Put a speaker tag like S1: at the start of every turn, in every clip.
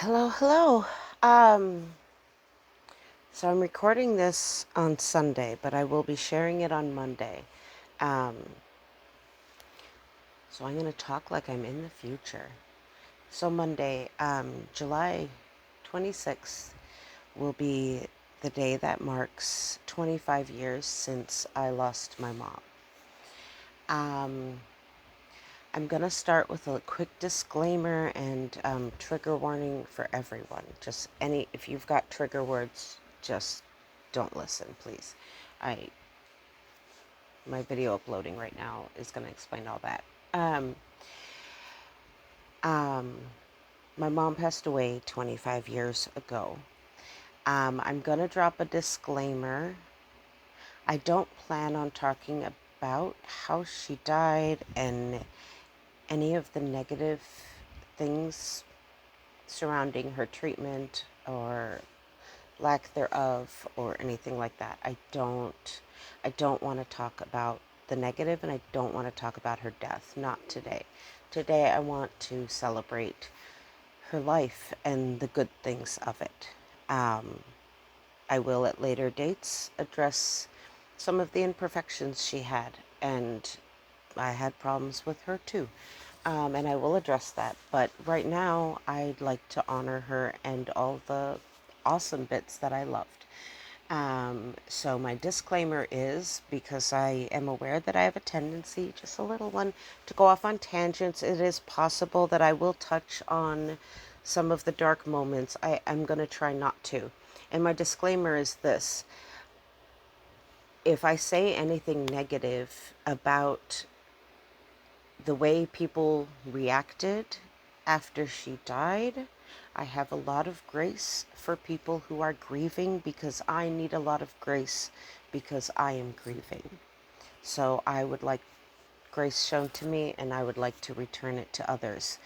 S1: Hello, hello. Um, so I'm recording this on Sunday, but I will be sharing it on Monday. Um, so I'm going to talk like I'm in the future. So Monday, July 26th, will be the day that marks 25 years since I lost my mom. Um, I'm going to start with a quick disclaimer and trigger warning for everyone. If you've got trigger words, just don't listen, please. I My video uploading right now is going to explain all that. Um, um, my mom passed away 25 years ago. I'm going to drop a disclaimer. I don't plan on talking about how she died and any of the negative things surrounding her treatment or lack thereof or anything like that. I don't want to talk about the negative, and I don't want to talk about her death. Not today. Today I want to celebrate her life and the good things of it. Um, I will at later dates address some of the imperfections she had, and I had problems with her too. And I will address that. But right now, I'd like to honor her and all the awesome bits that I loved. So my disclaimer is, because I am aware that I have a tendency, just a little one, to go off on tangents. It is possible that I will touch on some of the dark moments. I'm going to try not to. And my disclaimer is this: if I say anything negative about the way people reacted after she died, I have a lot of grace for people who are grieving, because I need a lot of grace because I am grieving. So I would like grace shown to me, and I would like to return it to others.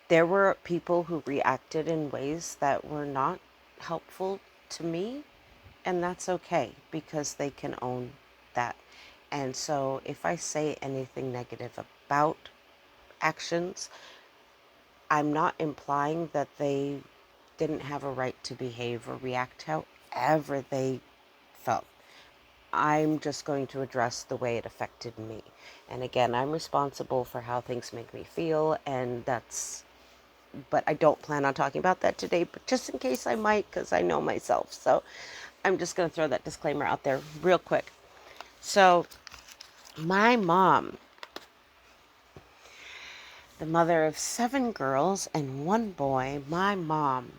S1: There were people who reacted in ways that were not helpful to me, and that's okay because they can own that. And so if I say anything negative about actions, I'm not implying that they didn't have a right to behave or react however they felt. I'm just going to address the way it affected me. And again, I'm responsible for how things make me feel, but I don't plan on talking about that today, but just in case I might, because I know myself. So I'm just going to throw that disclaimer out there real quick. So, my mom, the mother of 7 girls and 1 boy, my mom,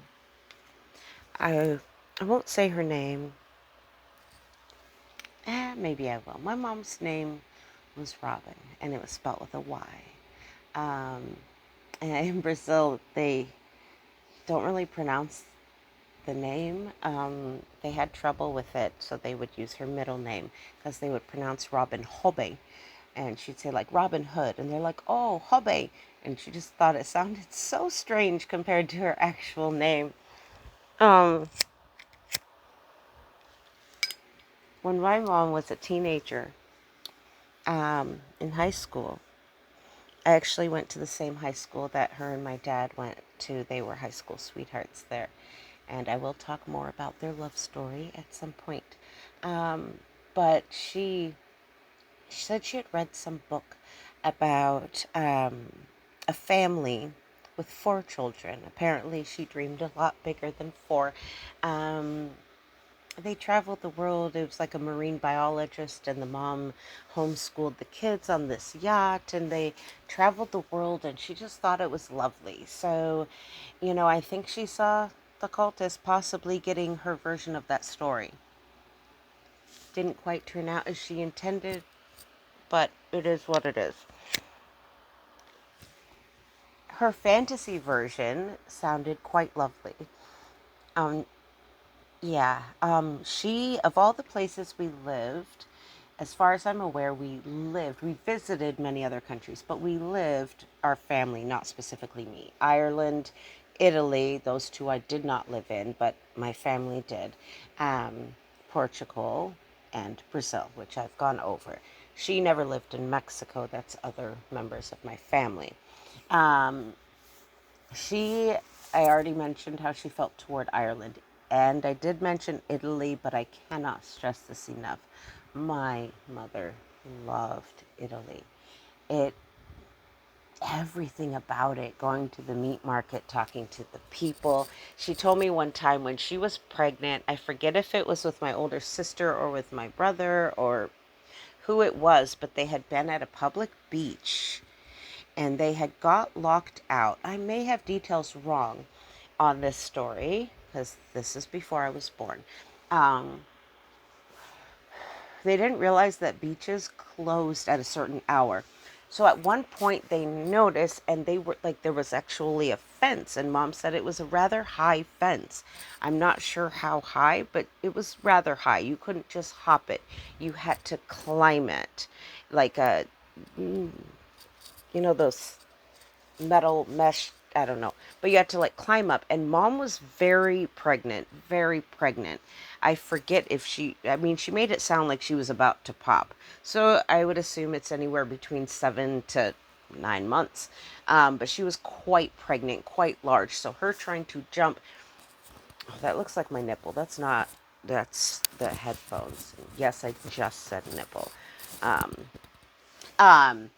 S1: I I won't say her name. Maybe I will. My mom's name was Robin, and it was spelled with a Y. Um, and in Brazil, they don't really pronounce the name. They had trouble with it, so they would use her middle name because they would pronounce Robin Hobe. And she'd say, like, Robin Hood. And they're like, oh, Hobe. And she just thought it sounded so strange compared to her actual name. Um, when my mom was a teenager, in high school, I actually went to the same high school that her and my dad went to. They were high school sweethearts there. And I will talk more about their love story at some point. But she said she had read some book about a family with 4 children. Apparently, she dreamed a lot bigger than 4. Um, they traveled the world. It was like a marine biologist, and the mom homeschooled the kids on this yacht, and they traveled the world, and she just thought it was lovely. So, I think she saw the cult as possibly getting her version of that story. Didn't quite turn out as she intended, but it is what it is. Her fantasy version sounded quite lovely. Um, yeah, of all the places we lived, as far as I'm aware, we visited many other countries, but we lived, our family, not specifically me, Ireland, Italy, those 2 I did not live in, but my family did, Portugal, and Brazil, which I've gone over. She never lived in Mexico. That's other members of my family. Um, She, I already mentioned how she felt toward Ireland. And I did mention Italy, but I cannot stress this enough. My mother loved Italy. It everything about it, going to the meat market, talking to the people. She told me one time when she was pregnant, I forget if it was with my older sister or with my brother or who it was, but they had been at a public beach and they had got locked out. I may have details wrong on this story because this is before I was born. Um, they didn't realize that beaches closed at a certain hour. So at one point they noticed, and they were like, there was actually a fence, and mom said it was a rather high fence. I'm not sure how high, but it was rather high. You couldn't just hop it, you had to climb it like a, those metal mesh, I don't know, but you had to like climb up. And mom was very pregnant, very pregnant. I forget if she made it sound like she was about to pop, so I would assume it's anywhere between 7 to 9 months. But she was quite pregnant, quite large, so her trying to jump, oh, that looks like my nipple. That's not, that's the headphones. Yes, I just said nipple. um um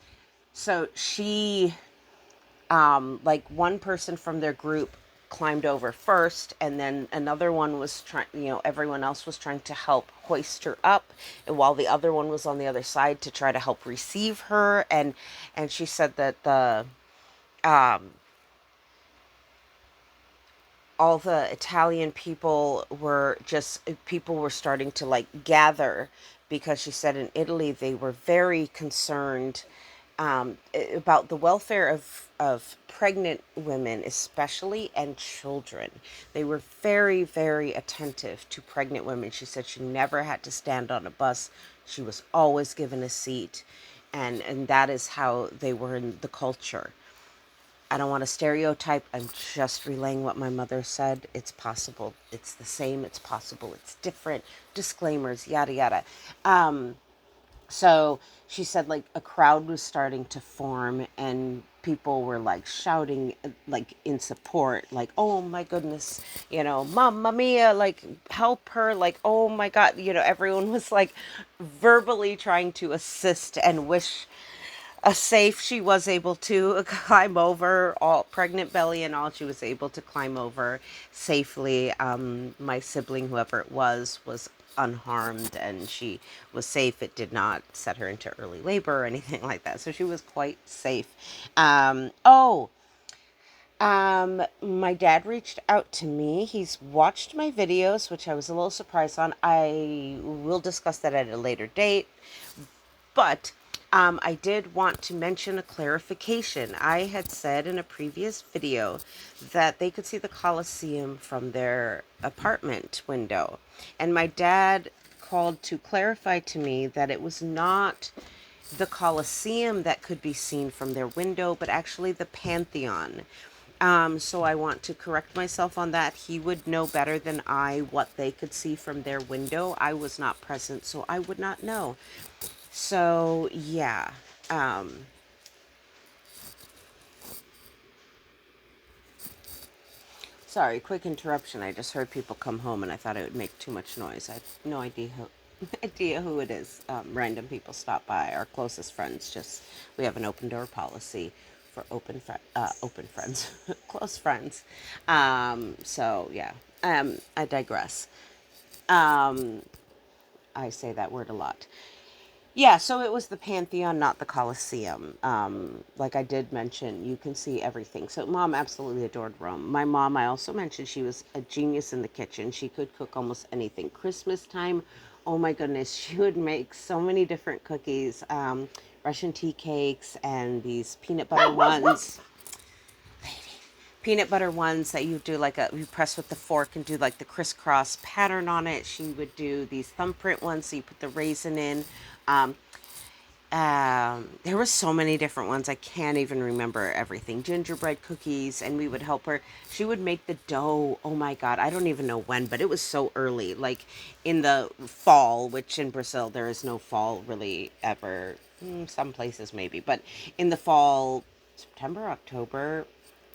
S1: so she, like one person from their group climbed over first, and then another one was trying, everyone else was trying to help hoist her up, and while the other one was on the other side to try to help receive her. And she said that the um all the Italian people were starting to like gather, because she said in Italy they were very concerned, about the welfare of pregnant women, especially, and children. They were very, very attentive to pregnant women. She said she never had to stand on a bus. She was always given a seat. And that is how they were in the culture. I don't want to stereotype. I'm just relaying what my mother said. It's possible. It's the same. It's possible. It's different. Disclaimers, yada, yada. So she said like a crowd was starting to form, and people were like shouting like in support, like, oh my goodness, mamma mia, like help her, like, oh my god, everyone was like verbally trying to assist and wish a safe. She was able to climb over, all pregnant belly and all, she was able to climb over safely. My sibling, whoever it was unharmed, and she was safe. It did not set her into early labor or anything like that, so she was quite safe. My dad reached out to me. He's watched my videos, which I was a little surprised on. I will discuss that at a later date. But I did want to mention a clarification. I had said in a previous video that they could see the Colosseum from their apartment window. And my dad called to clarify to me that it was not the Colosseum that could be seen from their window, but actually the Pantheon. So I want to correct myself on that. He would know better than I what they could see from their window. I was not present, so I would not know. So yeah. Um, Sorry, quick interruption. I just heard people come home, and I thought it would make too much noise. I have no idea who, idea who it is. Random people stop by. Our closest friends. Just, we have an open door policy for open friends, close friends. So yeah. I digress. Um, I say that word a lot. Yeah, so it was the Pantheon, not the Colosseum. Like I did mention, you can see everything. So mom absolutely adored Rome. My mom, I also mentioned, she was a genius in the kitchen. She could cook almost anything. Christmas time, oh my goodness, she would make so many different cookies, Russian tea cakes, and these peanut butter ones that you do like you press with the fork and do like the crisscross pattern on it. She would do these thumbprint ones, so you put the raisin in. Um, there were so many different ones. I can't even remember everything. Gingerbread cookies, and we would help her. She would make the dough. Oh my God. I don't even know when, but it was so early, like in the fall, which in Brazil, there is no fall really ever. Some places maybe, but in the fall, September, October,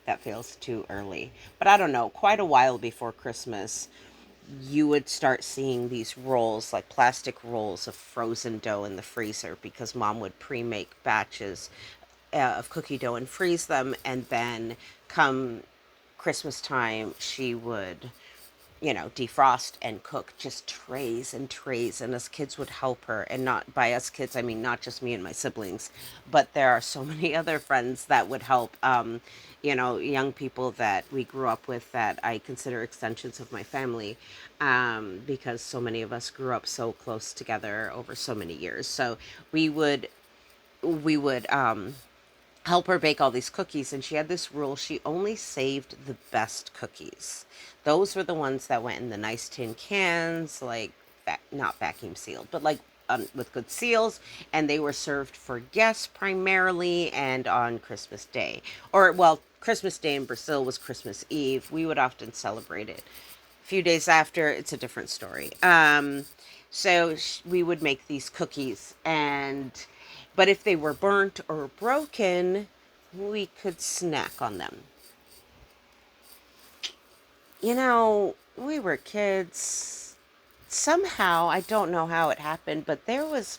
S1: that feels too early. But I don't know, quite a while before Christmas, you would start seeing these rolls, like plastic rolls of frozen dough in the freezer, because mom would pre-make batches of cookie dough and freeze them, and then come Christmas time, she would, defrost and cook just trays and trays. And us kids would help her. And not by us kids, I mean, not just me and my siblings, but there are so many other friends that would help. Young people that we grew up with that I consider extensions of my family, because so many of us grew up so close together over so many years. So we would, we would help her bake all these cookies, and she had this rule: she only saved the best cookies. Those were the ones that went in the nice tin cans, like not vacuum sealed, but like with good seals, and they were served for guests primarily and on Christmas Day. Or, well, Christmas Day in Brazil was Christmas Eve. We would often celebrate it a few days after. It's a different story. So we would make these cookies, and but if they were burnt or broken, we could snack on them. We were kids. Somehow, I don't know how it happened, but there was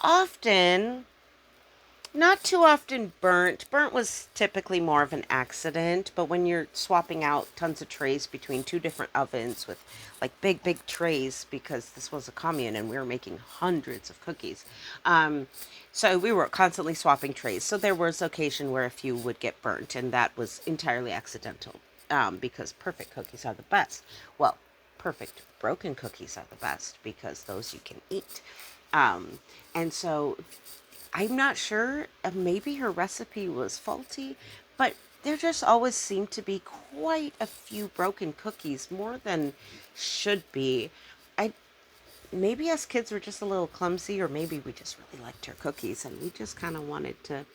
S1: often, not too often, burnt. Burnt was typically more of an accident, but when you're swapping out tons of trays between two different ovens with like big, big trays, because this was a commune and we were making hundreds of cookies. Um, so we were constantly swapping trays. So there was occasion where a few would get burnt, and that was entirely accidental, because perfect cookies are the best. Well, perfect broken cookies are the best because those you can eat. Um, and so I'm not sure. Maybe her recipe was faulty, but there just always seemed to be quite a few broken cookies, more than should be. I Maybe us kids were just a little clumsy, or maybe we just really liked her cookies and we just kind of wanted to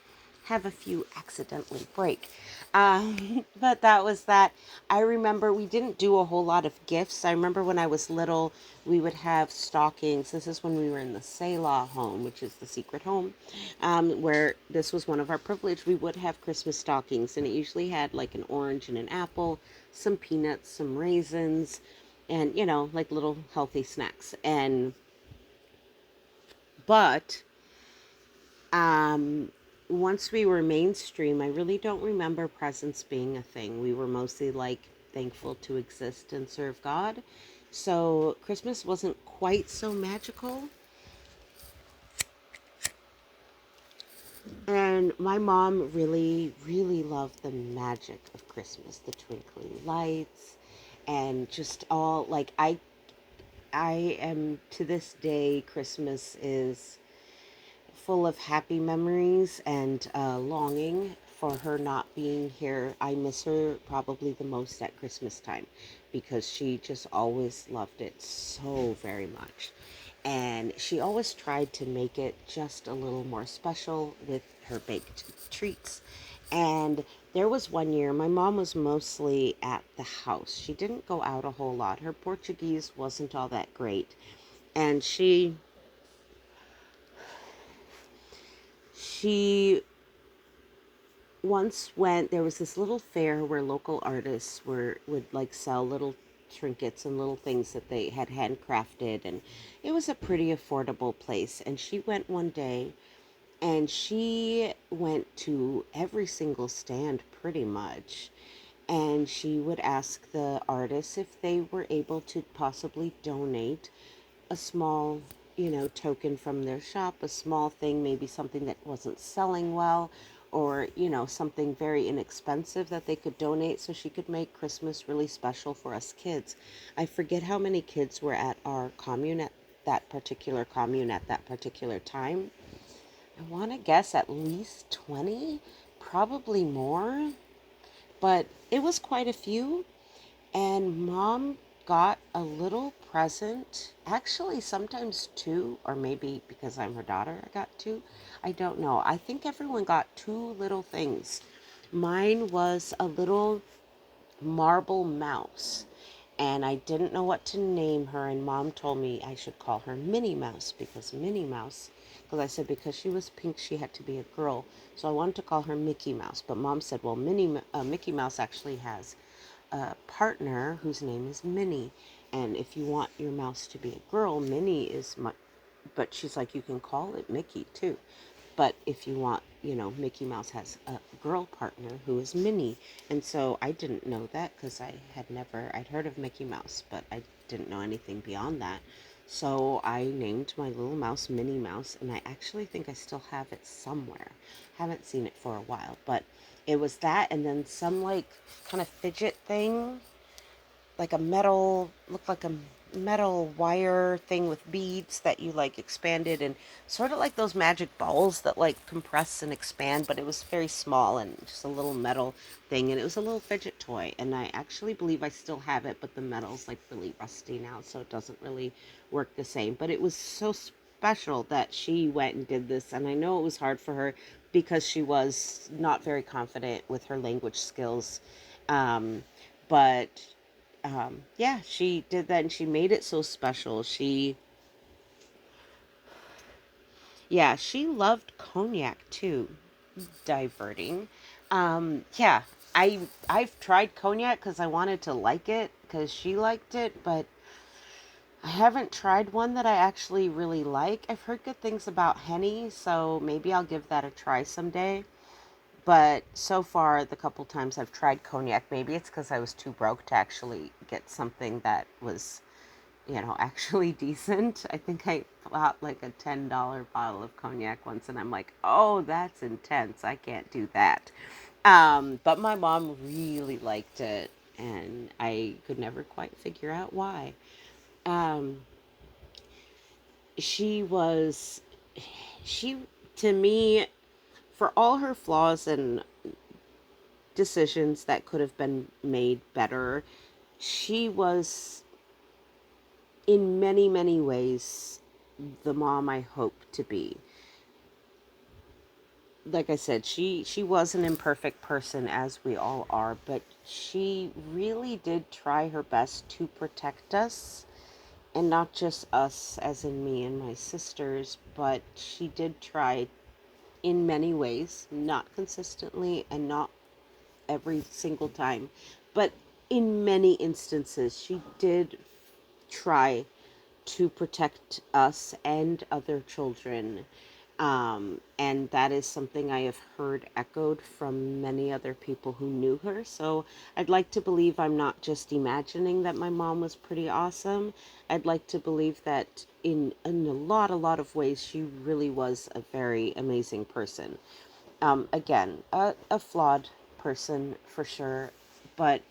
S1: have a few accidentally break. But that was that. I remember we didn't do a whole lot of gifts. I remember when I was little, we would have stockings. This is when we were in the Selah home, which is the secret home, where this was one of our privilege. We would have Christmas stockings, and it usually had like an orange and an apple, some peanuts, some raisins, and like little healthy snacks. And but um once we were mainstream, I really don't remember presents being a thing. We were mostly like thankful to exist and serve God. So Christmas wasn't quite so magical. And my mom really, really loved the magic of Christmas, the twinkling lights, and just all like I am, to this day, Christmas is full of happy memories and longing for her not being here. I miss her probably the most at Christmas time, because she just always loved it so very much. And she always tried to make it just a little more special with her baked treats. And there was one year, my mom was mostly at the house. She didn't go out a whole lot. Her Portuguese wasn't all that great. And she once went, there was this little fair where local artists would like sell little trinkets and little things that they had handcrafted, and it was a pretty affordable place. And she went one day, and she went to every single stand pretty much, and she would ask the artists if they were able to possibly donate a small, token from their shop, a small thing, maybe something that wasn't selling well, or, something very inexpensive that they could donate so she could make Christmas really special for us kids. I forget how many kids were at our commune, at that particular time. I want to guess at least 20, probably more, but it was quite a few. And mom got a little present, actually, sometimes two, or maybe because I'm her daughter, I got two. I don't know. I think everyone got two little things. Mine was a little marble mouse, and I didn't know what to name her, and mom told me I should call her Minnie Mouse, because Minnie Mouse because I said because she was pink, she had to be a girl. So I wanted to call her Mickey Mouse. But Mom said, well, Mickey Mouse actually has a partner whose name is Minnie. And if you want your mouse to be a girl, Minnie is much, but she's like, you can call it Mickey too. But if you want, Mickey Mouse has a girl partner who is Minnie. And so I didn't know that because I'd heard of Mickey Mouse, but I didn't know anything beyond that. So I named my little mouse Minnie Mouse, and I actually think I still have it somewhere. Haven't seen it for a while, but it was that, and then some like kind of fidget thing, like a metal, looked like a metal wire thing with beads that you like expanded, and sort of like those magic balls that like compress and expand, but it was very small and just a little metal thing, and it was a little fidget toy, and I actually believe I still have it, but the metal's like really rusty now, so it doesn't really work the same. But it was so special that she went and did this, and I know it was hard for her because she was not very confident with her language skills. But yeah, she did that and she made it so special. Yeah, she loved cognac too. Diverting. Yeah, I've tried cognac because I wanted to like it because she liked it, but I haven't tried one that I actually really like. I've heard good things about Henny, so maybe I'll give that a try someday. But so far, the couple times I've tried cognac, maybe it's because I was too broke to actually get something that was actually decent. I think I bought like a $10 bottle of cognac once, and I'm like, oh, that's intense. I can't do that. But my mom really liked it, and I could never quite figure out why. Um, she was, she, to me, for all her flaws and decisions that could have been made better, she was, in many, many ways, the mom I hope to be. Like I said, she was an imperfect person, as we all are, but she really did try her best to protect us, and not just us as in me and my sisters, but she did try in many ways, not consistently and not every single time, but in many instances she did try to protect us and other children. And that is something I have heard echoed from many other people who knew her. So I'd like to believe I'm not just imagining that my mom was pretty awesome. I'd like to believe that in a lot of ways, she really was a very amazing person. Again, a flawed person for sure, but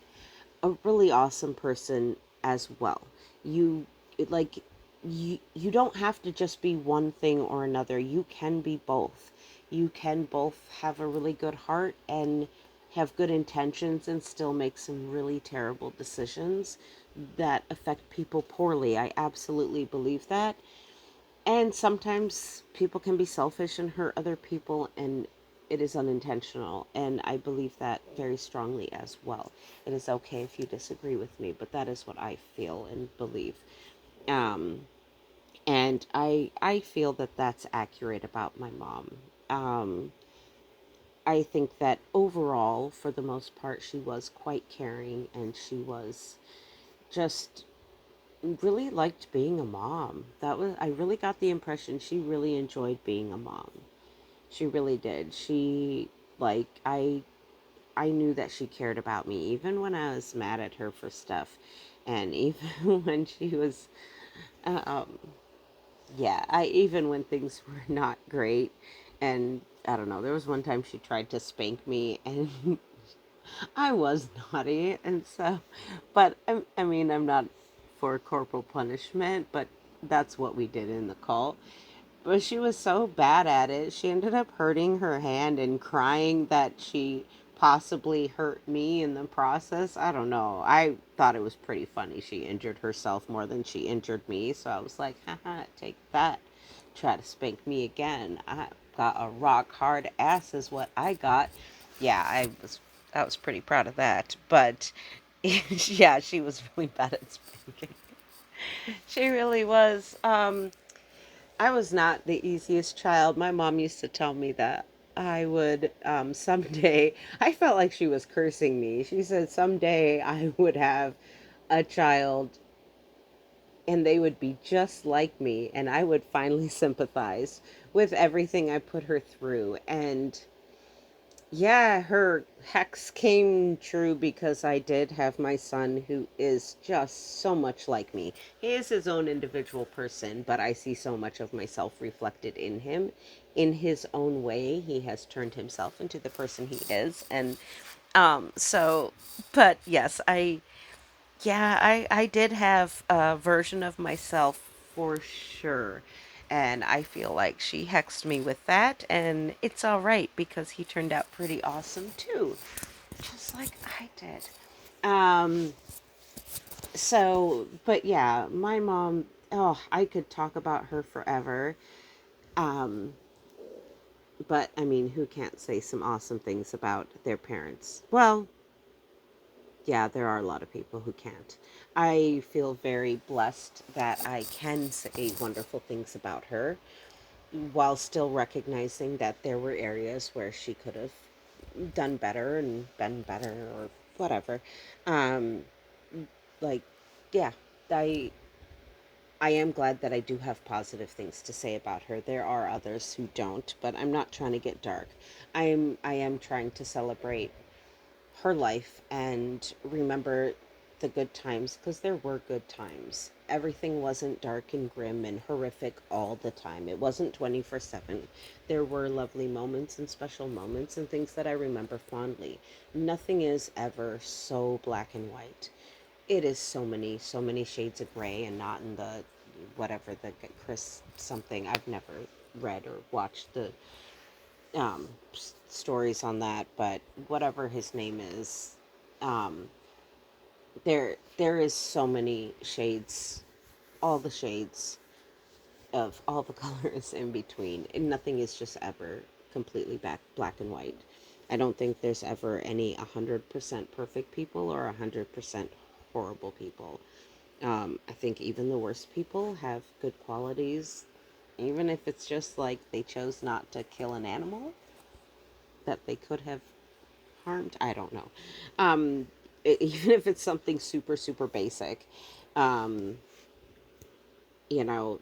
S1: a really awesome person as well. You like you don't have to just be one thing or another. You can be both. You can both have a really good heart and have good intentions and still make some really terrible decisions that affect people poorly. I absolutely believe that. And sometimes people can be selfish and hurt other people, and it is unintentional. And I believe that very strongly as well. It is okay if you disagree with me, but that is what I feel and believe. Um, and I feel that that's accurate about my mom. Um, I think that overall, for the most part, she was quite caring, and she was just really liked being a mom. I really got the impression she really enjoyed being a mom. She really did. I knew that she cared about me even when I was mad at her for stuff, and even when she was um yeah, I even when things were not great, and I don't know, there was one time she tried to spank me, and I was naughty, and so, but I mean, I'm not for corporal punishment, but that's what we did in the cult. But she was so bad at it, she ended up hurting her hand and crying that she possibly hurt me in the process. I don't know. I thought it was pretty funny. She injured herself more than she injured me, so I was like, haha, take that. Try to spank me again. I got a rock hard ass, is what I got. Yeah, I was pretty proud of that. But yeah, she was really bad at spanking. She really was. I was not the easiest child. My mom used to tell me that I would someday, I felt like she was cursing me. She said someday I would have a child and they would be just like me, and I would finally sympathize with everything I put her through. And yeah, her hex came true because I did have my son who is just so much like me. He is his own individual person, but I see so much of myself reflected in him. In his own way, he has turned himself into the person he is. And so but yes, I did have a version of myself for sure. And I feel like she hexed me with that, and it's all right because he turned out pretty awesome too, just like I did. Um, but yeah, my mom, oh, I could talk about her forever. Um, but I mean, who can't say some awesome things about their parents? Well, yeah, there are a lot of people who can't. I feel very blessed that I can say wonderful things about her while still recognizing that there were areas where she could have done better and been better or whatever. Um, like, yeah, I I am glad that I do have positive things to say about her. There are others who don't, but I'm not trying to get dark. I am trying to celebrate her life and remember the good times because there were good times. Everything wasn't dark and grim and horrific all the time. It wasn't 24/7. There were lovely moments and special moments and things that I remember fondly. Nothing is ever so black and white. It is so many shades of gray and not in the whatever the Chris something. I've never read or watched the stories on that, but whatever his name is, um, there is so many shades, all the shades of all the colors in between, and nothing is just ever completely black and white. I don't think there's ever any 100% perfect people or 100% horrible people. I think even the worst people have good qualities, even if it's just like they chose not to kill an animal that they could have harmed. I don't know. Um, Even if it's something super, super basic, um, you know,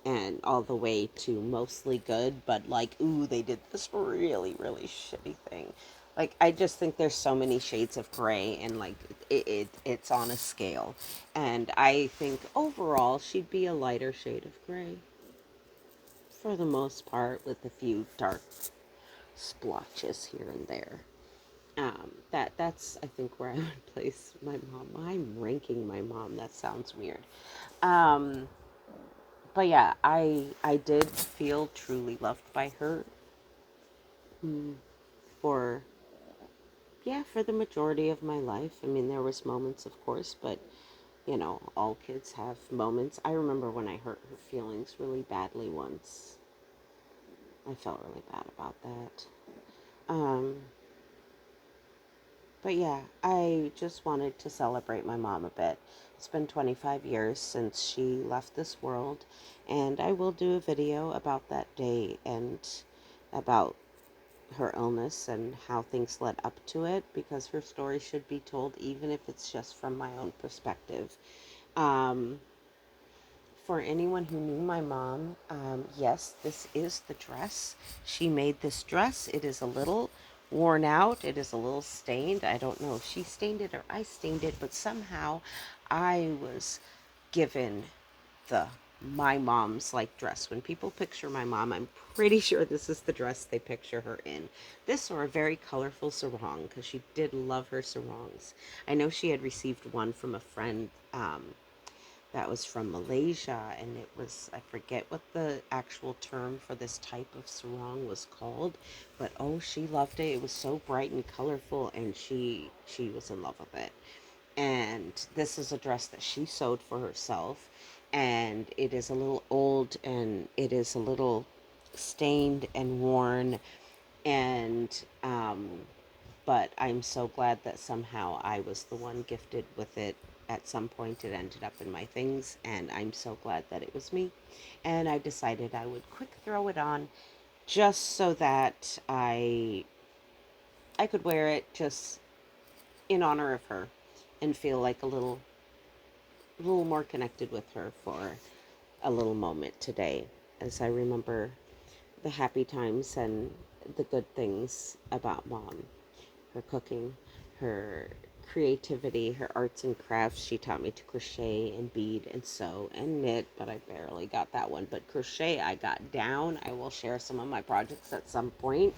S1: and all the way to mostly good, but like, ooh, they did this really, really shitty thing. Like, I just think there's so many shades of gray, and like, it's on a scale. And I think overall, she'd be a lighter shade of gray for the most part, with a few dark splotches here and there. That's I think where I would place my mom. I'm ranking my mom. That sounds weird. Um, but yeah, I did feel truly loved by her, for for the majority of my life. I mean, there was moments, of course, but all kids have moments. I remember when I hurt her feelings really badly once. I felt really bad about that. Um, But yeah, I just wanted to celebrate my mom a bit. It's been 25 years since she left this world, and I will do a video about that day and about her illness and how things led up to it because her story should be told even if it's just from my own perspective. Um, for anyone who knew my mom, yes, this is the dress. She made this dress. It is a little worn out. It is a little stained. I don't know if she stained it or I stained it, but somehow I was given the my mom's like dress. When people picture my mom, I'm pretty sure this is the dress they picture her in. This or a very colorful sarong because she did love her sarongs. I know she had received one from a friend that was from Malaysia, and it was, I forget what the actual term for this type of sarong was called, but oh, she loved it. It was so bright and colorful, and she was in love with it. And this is a dress that she sewed for herself, and it is a little old, and it is a little stained and worn, and but I'm so glad that somehow I was the one gifted with it at some point it ended up in my things, and I'm so glad that it was me. And I decided I would quick throw it on just so that I could wear it just in honor of her and feel like a little more connected with her for a little moment today as I remember the happy times and the good things about mom. Her cooking, her creativity, her arts and crafts. She taught me to crochet and bead and sew and knit, but I barely got that one. But crochet, I got down. I will share some of my projects at some point.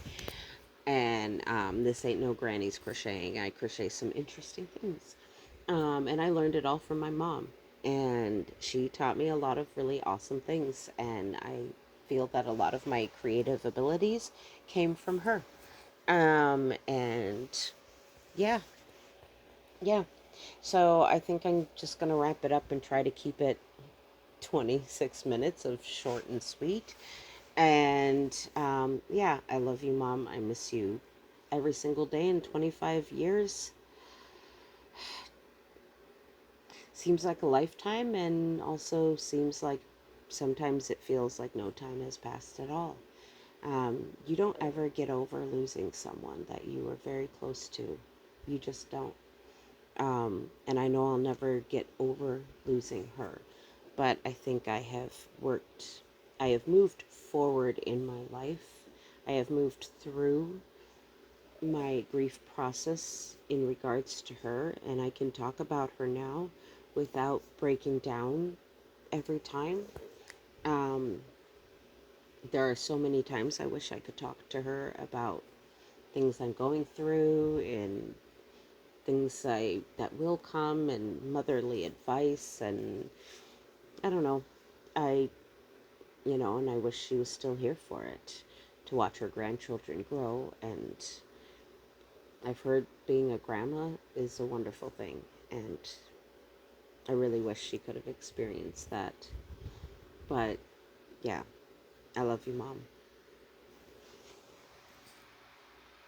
S1: And this ain't no granny's crocheting. I crochet some interesting things. And I learned it all from my mom. And she taught me a lot of really awesome things. And I feel that a lot of my creative abilities came from her. And yeah, yeah. So I think I'm just going to wrap it up and try to keep it 26 minutes of short and sweet. And yeah, I love you, Mom. I miss you every single day in 25 years. Seems like a lifetime, and also seems like sometimes it feels like no time has passed at all. You don't ever get over losing someone that you were very close to. You just don't. And I know I'll never get over losing her, but I think I have moved forward in my life. I have moved through my grief process in regards to her, and I can talk about her now without breaking down every time. Um, there are so many times I wish I could talk to her about things I'm going through and things that will come and motherly advice and I don't know. I and I wish she was still here for it to watch her grandchildren grow and I've heard being a grandma is a wonderful thing and I really wish she could have experienced that. But yeah, I love you, Mom.